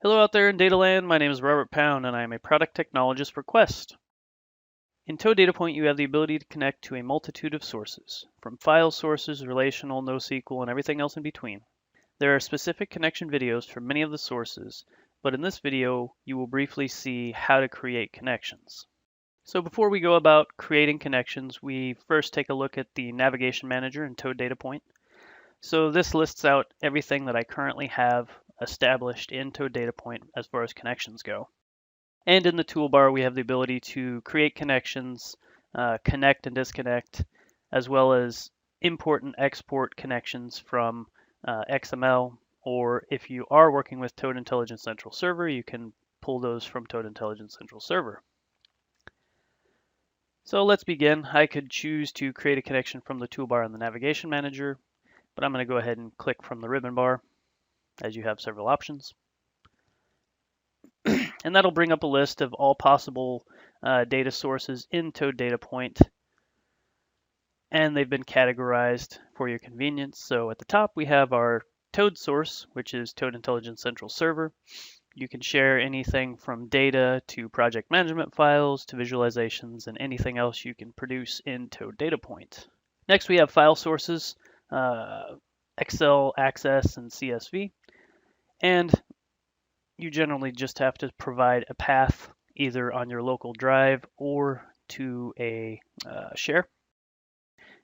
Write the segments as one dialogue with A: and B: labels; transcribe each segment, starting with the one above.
A: Hello out there in Dataland, my name is Robert Pound and I am a product technologist for Quest. In Toad Data Point, you have the ability to connect to a multitude of sources, from file sources, relational, NoSQL, and everything else in between. There are specific connection videos for many of the sources, but in this video, you will briefly see how to create connections. So before we go about creating connections, we first take a look at the Navigation Manager in Toad Data Point. So this lists out everything that I currently have established in Toad Data Point as far as connections go. And in the toolbar, we have the ability to create connections, connect and disconnect, as well as import and export connections from XML, or if you are working with Toad Intelligence Central Server, you can pull those from Toad Intelligence Central Server. So let's begin. I could choose to create a connection from the toolbar in the Navigation Manager, but I'm going to go ahead and click from the ribbon bar, as you have several options. And that'll bring up a list of all possible data sources in Toad Data Point. And they've been categorized for your convenience. So at the top, we have our Toad source, which is Toad Intelligence Central Server. You can share anything from data to project management files to visualizations and anything else you can produce in Toad Data Point. Next, we have file sources, Excel, Access, and CSV. And you generally just have to provide a path either on your local drive or to a share.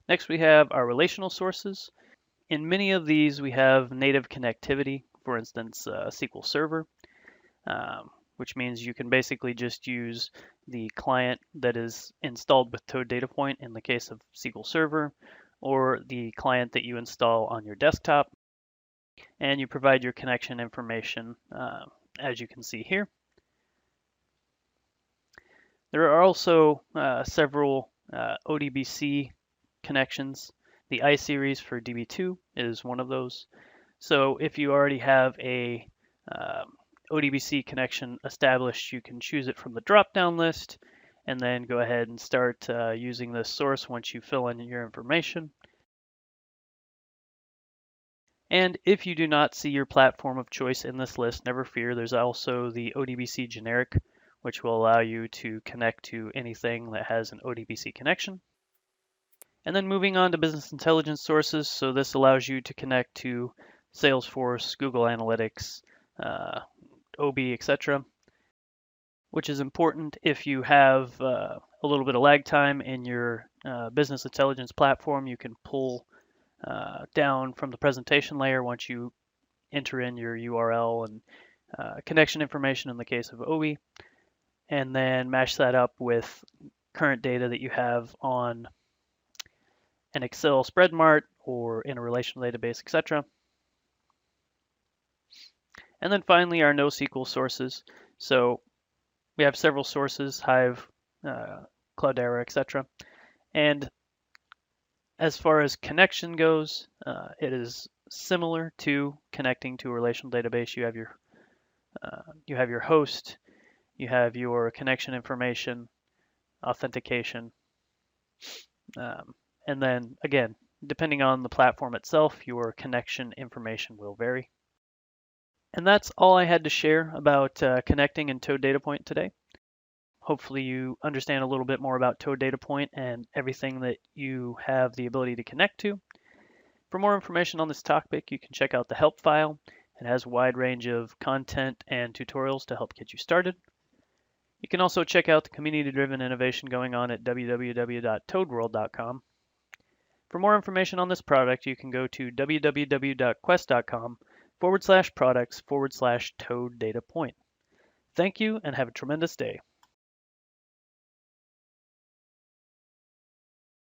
A: Next, we have our relational sources. In many of these, we have native connectivity, for instance, SQL Server, which means you can basically just use the client that is installed with Toad Data Point in the case of SQL Server, or the client that you install on your desktop, and you provide your connection information as you can see here. There are also several Odbc connections. The I-series for DB2 is one of those. So if you already have a Odbc connection established, you can choose it from the drop-down list and then go ahead and start using this source once you fill in your information. And if you do not see your platform of choice in this list, never fear, there's also the Odbc Generic, which will allow you to connect to anything that has an Odbc connection. And then moving on to business intelligence sources, so this allows you to connect to Salesforce, Google Analytics, OB, etc., which is important if you have a little bit of lag time in your business intelligence platform. You can pull down from the presentation layer once you enter in your URL and connection information in the case of OB, and then match that up with current data that you have on an Excel spreadmart or in a relational database, etc. And then finally, our NoSQL sources. So we have several sources, Hive, Cloudera, etc. And as far as connection goes, it is similar to connecting to a relational database. You have your host, you have your connection information, authentication, and then again, depending on the platform itself, your connection information will vary. And that's all I had to share about connecting in Toad Data Point today. Hopefully you understand a little bit more about Toad Data Point and everything that you have the ability to connect to. For more information on this topic, you can check out the help file. It has a wide range of content and tutorials to help get you started. You can also check out the community-driven innovation going on at www.toadworld.com. For more information on this product, you can go to www.quest.com/products/Toad Data Point. Thank you and have a tremendous day.